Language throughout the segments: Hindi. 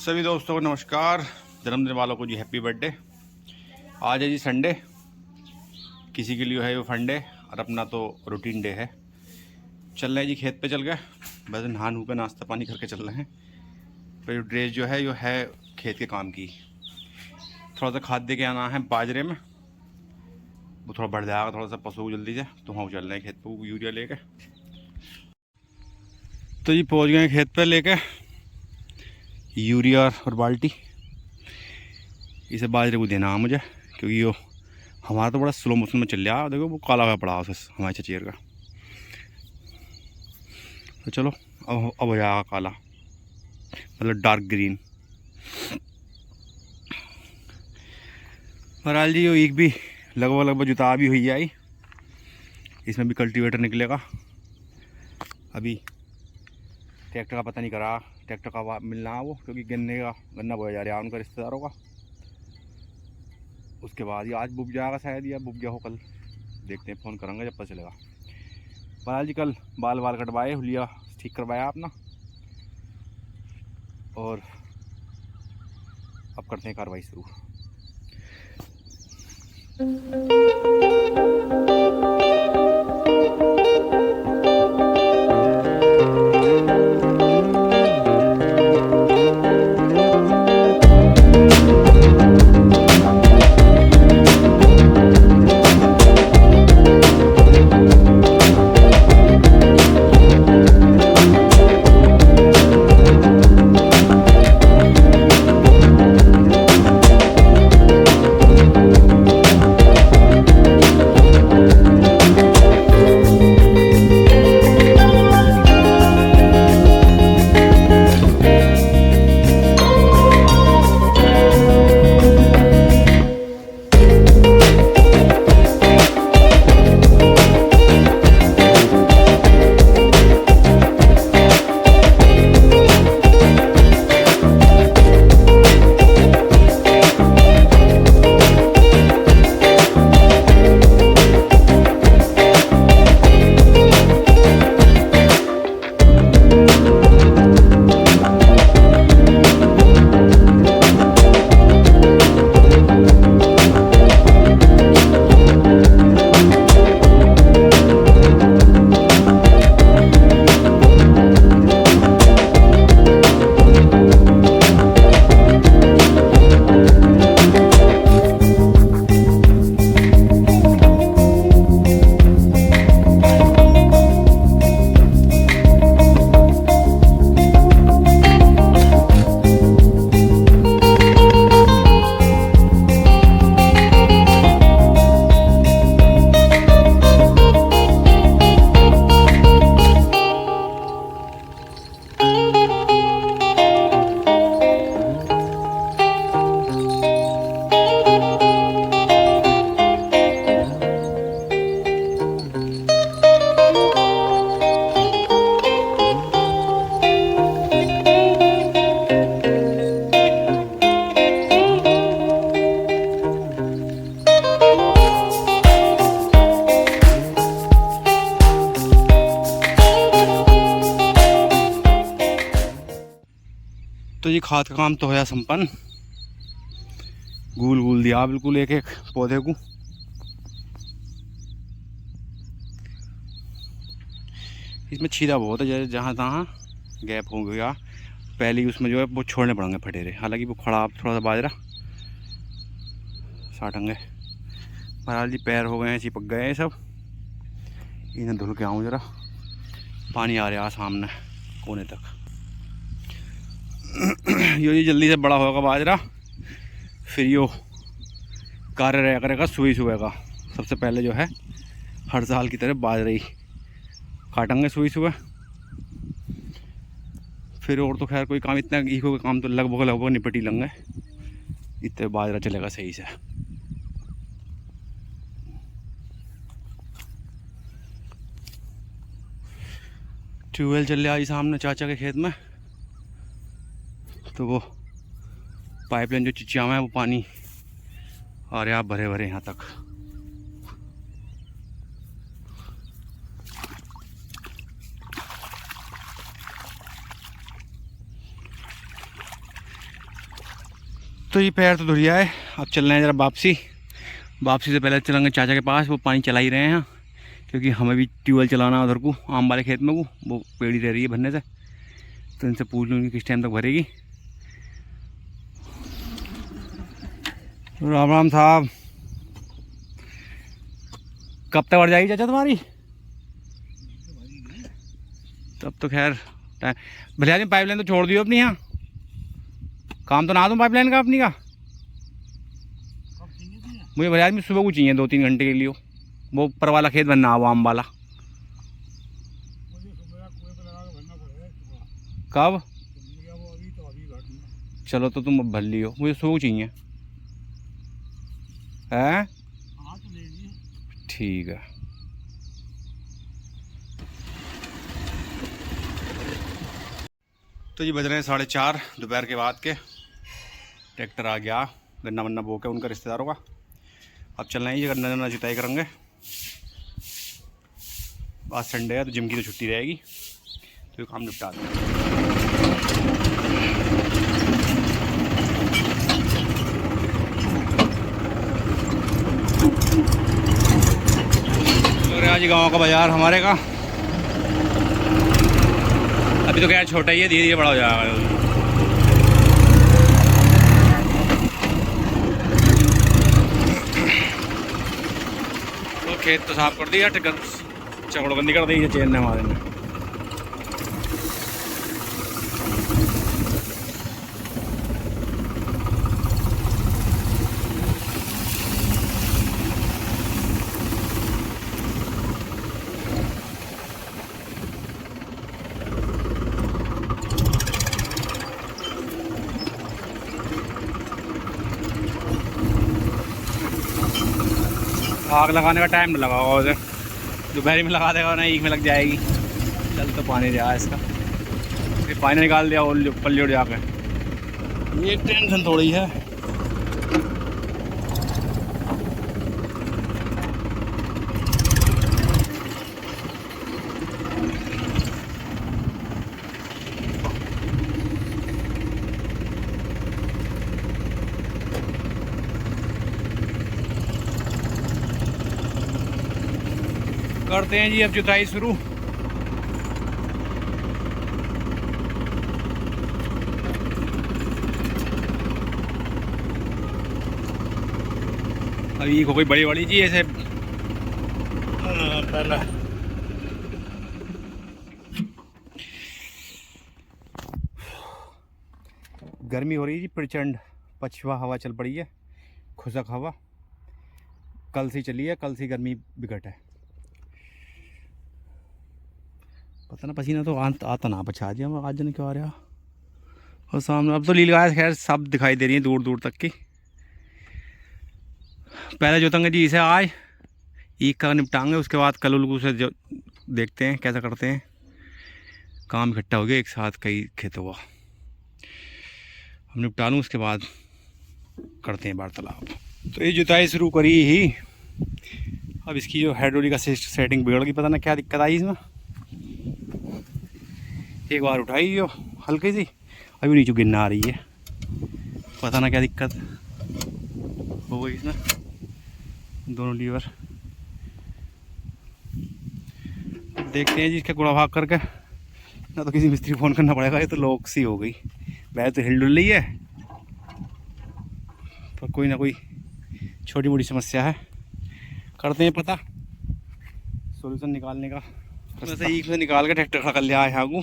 सभी दोस्तों को नमस्कार। जन्मदिन वालों को जी हैप्पी बर्थडे। आज है जी संडे, किसी के लिए है वो फंडे और अपना तो रूटीन डे है। चल रहे हैं जी खेत पे चल गए, बस नहा नू के नाश्ता पानी करके चल रहे हैं। तो ये ड्रेस जो है खेत के काम की, थोड़ा सा खाद दे के आना है बाजरे में, वो थोड़ा बढ़ जाएगा थोड़ा सा पशु जल्दी से, तो वहाँ चल रहे हैं खेत पर यूरिया लेके। तो जी पहुँच गए खेत पर लेके यूरिया और बाल्टी। इसे बाजरे को देना है मुझे, क्योंकि यो हमारा तो बड़ा स्लो मोशन में चल रहा है। देखो वो काला का पड़ा उसे हमारे चचेर का, तो चलो अब हो जाएगा काला, मतलब डार्क ग्रीन। बहरहाल जी एक भी लगभग जुता भी हुई आई, इसमें भी कल्टीवेटर निकलेगा। अभी ट्रैक्टर का पता नहीं करा, ट्रैक्टर का मिलना है वो, क्योंकि गन्ना बोया जा रहा है उनका रिश्तेदारों का। उसके बाद ही आज बुक जाएगा शायद, या बुक गया हो कल, देखते हैं, फ़ोन करेंगे जब पता चलेगा। बहरहाल जी कल बाल कटवाए, हुलिया ठीक करवाया अपना, और अब करते हैं कार्रवाई शुरू। तो ये खाद का काम तो होया संपन्न, गूल दिया बिल्कुल एक एक पौधे को। इसमें छीदा बहुत है, जैसे जहाँ तहाँ गैप हो गया, पहले ही उसमें जो है वो छोड़ने पड़ेंगे फटेरे। हालांकि वो खड़ा थोड़ा सा बाजरा साटेंगे। बहरहाल जी पैर हो गए हैं, चिपक गए हैं सब, इन्हें धुल के आऊँ जरा। पानी आ रहा है सामने कोने तक। यो जी जल्दी से बड़ा होगा बाजरा, फिर यो कार्य रहा करेगा सुबह का। सबसे पहले जो है हर साल की तरह बाजरा ही काटेंगे सुबह। फिर और तो खैर कोई काम, इतना ईको का काम तो लगभग निपट ही लेंगे, इतने बाजरा चलेगा सही से। ट्यूबवेल चल रहा है सामने चाचा के खेत में, तो वो पाइपलाइन जो चिचियावा है वो पानी आ रहा भरे भरे यहाँ तक। तो ये पैर तो धुलिया है, अब चल रहे हैं ज़रा वापसी से पहले चलेंगे चाचा के पास, वो पानी चला ही रहे हैं क्योंकि हमें भी ट्यूबवेल चलाना है उधर को आम वाले खेत में, वो पेड़ी रह रही है भरने से, तो इनसे पूछ लूँगी किस टाइम तक भरेगी। राम राम साहब, कब तक भर जाएगी चाचा तुम्हारी? तब तो खैर टाइम। भले आदमी पाइपलाइन तो छोड़ दियो अपनी, यहाँ काम तो ना दूँ पाइपलाइन का अपनी का। मुझे भले आदमी सुबह को चाहिए 2-3 घंटे के लिए, वो ऊपर वाला खेत बनना वो आम वाला। कब? चलो तो तुम भर लियो, मुझे सुबह को चाहिए है। ठीक है। तो ये बज रहे हैं 4:30 दोपहर के बाद के। ट्रैक्टर आ गया गन्ना वन्ना बो के उनका रिश्तेदारों का। अब चलना है ये गन्ना वन्ना जुताई करेंगे। आज संडे है तो जिम की तो छुट्टी रहेगी, तो ये काम निपटा दें। आज गांव का बाजार हमारे का, अभी तो क्या छोटा ही है, धीरे धीरे बड़ा हो जाएगा। तो खेत तो साफ कर दिया, चकड़बंदी कर दी चेन ने हमारे ने। आग लगाने का टाइम लगा होगा उसे, दोपहर में लगा देगा ना, एक में लग जाएगी। चल तो पानी दिया इसका, फिर पानी निकाल दिया और पल्ली उड़ जाकर, ये टेंशन थोड़ी है। करते हैं जी अब जुताई शुरू। अभी कोई बड़ी बड़ी जी ऐसे पहले गर्मी हो रही है जी प्रचंड, पछुआ हवा चल पड़ी है, खुशक हवा कल से चली है, कल से गर्मी बिगट है। पता ना पसीना तो आता ना बचा दिया आज जन क्यों आ रहा। और सामने अब तो लील गाय खैर सब दिखाई दे रही है दूर दूर तक की। पहले जोतेंगे जी इसे आज, ईख का निपटाएंगे, उसके बाद कल उलगू से जो देखते हैं कैसा करते हैं। काम इकट्ठा हो गया एक साथ कई खेतों का, हम निपटा लूँ उसके बाद करते हैं वार्तालाप। तो ये जुताई शुरू करी ही, अब इसकी जो हाइड्रोलिक का सेटिंग बिगड़ गई, पता ना क्या दिक्कत आई इसमें। एक बार उठाई हो हल्की सी, अभी नीचे गिरना आ रही है, पता ना क्या दिक्कत हो गई इसमें। दोनों लीवर देखते हैं जी इसका गुड़ा भाग करके, ना तो किसी मिस्त्री फ़ोन करना पड़ेगा, ये तो लॉक सी हो गई। वैसे तो हिल डुल रही है पर कोई ना कोई छोटी मोटी समस्या है, करते हैं पता सॉल्यूशन निकालने का। वैसे ईख से निकाल के ट्रैक्टर खड़ा कर लिया है आगू,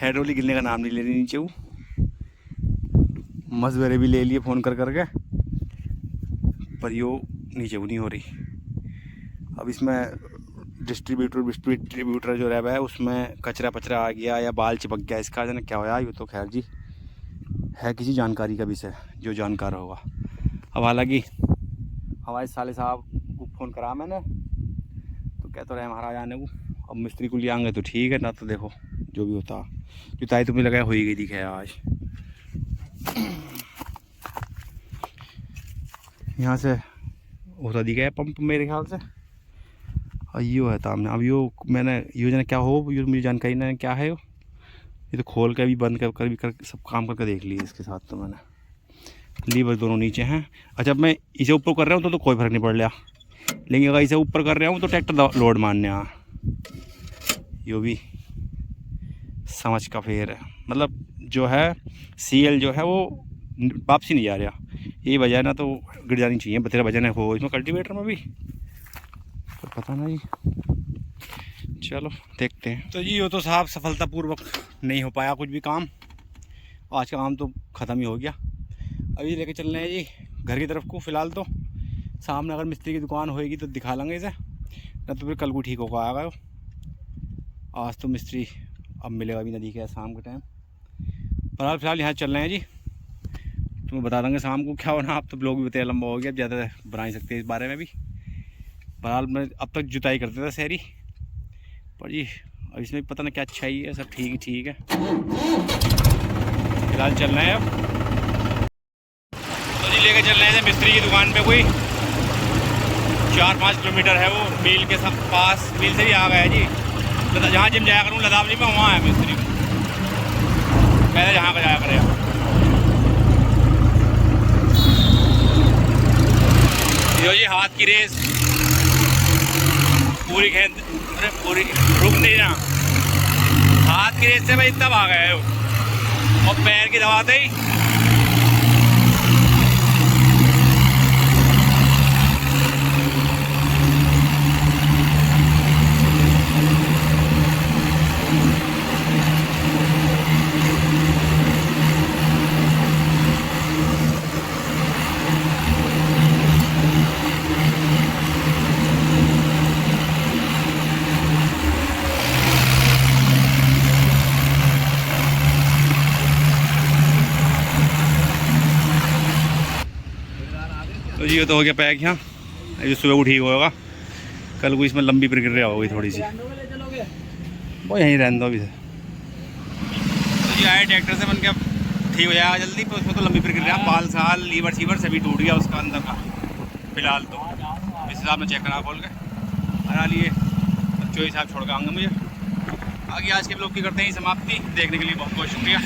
हाइड्रोलिक गिरने का नाम नहीं ले रही नीचे। वो मजबरे भी ले लिए फ़ोन कर करके, पर यो नीचे वो नहीं हो रही। अब इसमें डिस्ट्रीब्यूटर जो रहा है उसमें कचरा पचरा आ गया या बाल चिपक गया, इसका जाने क्या होया। ये तो खैर जी है किसी जानकारी का विषय, जो जानकार होगा। अब हालांकि हमारे साले साहब को फ़ोन करा मैंने, तो कहते रहे महाराज आने को, अब मिस्त्री को ले आएंगे तो ठीक है, ना तो देखो जो भी होता। जुताई तो मुझे लगा हो ही गई दिखे आज। यहाँ से होता दिखा है पंप मेरे ख्याल से, और यो है सामने। अब यो मैंने योजना क्या हो, यो मुझे जानकारी नहीं क्या है। ये तो खोल के भी बंद कर सब काम करके देख लिया इसके साथ। तो मैंने लीवर दोनों नीचे हैं। अच्छा, अब मैं इसे ऊपर कर रहा हूँ तो कोई फ़र्क नहीं पड़ रहा, लेकिन अगर इसे ऊपर कर रहा हूँ तो ट्रैक्टर लोड मारने आ यो भी समझ का फेर है। मतलब जो है CL जो है वो वापसी नहीं जा रहा, यही वजह है ना, तो गिर जानी चाहिए। बतेरा वजन है हो इसमें कल्टीवेटर में भी, तो पता नहीं, चलो देखते हैं। तो जी वो तो साहब सफलतापूर्वक नहीं हो पाया कुछ भी काम, आज का काम तो ख़त्म ही हो गया। अभी लेके चल रहे हैं जी घर की तरफ को। फ़िलहाल तो सामने अगर मिस्त्री की दुकान होएगी तो दिखा लेंगे इसे, न तो फिर कल को ठीक होगा आएगा। आज तो मिस्त्री अब मिलेगा भी नदी के शाम के टाइम। पर फिलहाल यहाँ चल रहे हैं जी, तुम्हें बता देंगे शाम को क्या होना। आप तो ब्लॉग भी बताया लंबा हो गया, अब ज़्यादा बना नहीं सकते इस बारे में भी। बहरहाल मैं अब तक जुताई करते थे शहरी, पर जी अब इसमें पता नहीं क्या अच्छाई है, सब ठीक है। फिलहाल चल रहे हैं अब, तो जी लेके चल रहे हैं मिस्त्री की दुकान पे। कोई 4-5 किलोमीटर है वो, मील के सब पास, मील से भी आ गया है जी। तो जहाँ जिम जाया करूँ लदावली में, वहाँ है मिस्त्री, पहले जहाँ का जाया करे। यो जी हाथ की रेस पूरी खेत, अरे पूरी रुक नहीं ना, हाथ की रेस से भाई तब आ गए हो, और पैर की दबाते ही तो जी ये तो हो गया पैक। यहाँ ये सुबह को ठीक होगा, कल को इसमें लंबी प्रक्रिया होगी थोड़ी सी, वो यहीं रहने दो अभी से। तो जी आए ट्रैक्टर से बन के, अब ठीक हो जाएगा जल्दी। पर उसमें तो लंबी प्रक्रिया, बाल साल लीवर शीवर सभी टूट गया उसका अंदर का। फिलहाल तो इस हिसाब में चेक करा बोल के हरा लिए, बच्चों हिसाब छोड़ के आऊँगा मुझे आगे। आज के ब्लॉग की करते हैं समाप्ति, देखने के लिए बहुत बहुत शुक्रिया।